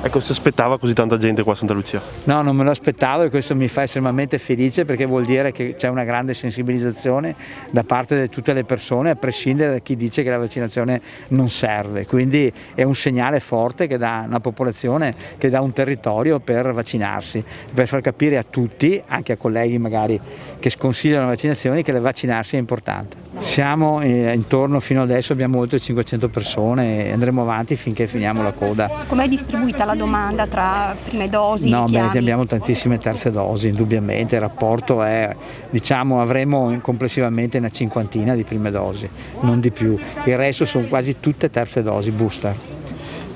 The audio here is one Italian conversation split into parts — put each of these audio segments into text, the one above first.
Ecco, si aspettava così tanta gente qua a Santa Lucia? No, non me lo aspettavo e questo mi fa estremamente felice perché vuol dire che c'è una grande sensibilizzazione da parte di tutte le persone, a prescindere da chi dice che la vaccinazione non serve. Quindi è un segnale forte che dà una popolazione, che dà un territorio per vaccinarsi, per far capire a tutti, anche a colleghi magari che sconsigliano le vaccinazioni, che vaccinarsi è importante. Siamo intorno, fino adesso abbiamo oltre 500 persone e andremo avanti finché finiamo la coda. Com'è distribuita la domanda tra prime dosi? No, richiami? abbiamo tantissime terze dosi, indubbiamente, il rapporto è, diciamo, avremo complessivamente una cinquantina di prime dosi, non di più, il resto sono quasi tutte terze dosi, booster.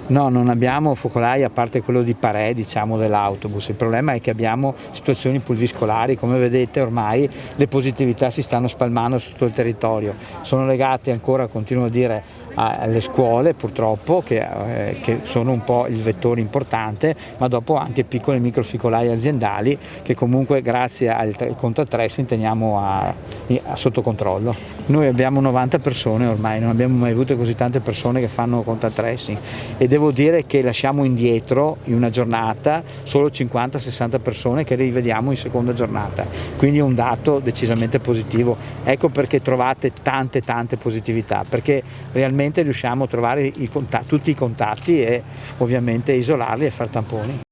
No, non abbiamo focolai a parte quello di Parè, diciamo, dell'autobus. Il problema è che abbiamo situazioni pulviscolari, come vedete ormai le positività si stanno spalmando su tutto il territorio. Sono legate ancora, continuo a dire, alle scuole purtroppo che sono un po' il vettore importante, ma dopo anche piccole microfocolai aziendali che comunque grazie al contact tracing teniamo sotto controllo. Noi abbiamo 90 persone ormai, non abbiamo mai avuto così tante persone che fanno contact tracing e devo dire che lasciamo indietro in una giornata solo 50-60 persone che rivediamo in seconda giornata, quindi è un dato decisamente positivo. Ecco perché trovate tante positività, perché realmente riusciamo a trovare tutti i contatti e ovviamente isolarli e fare tamponi.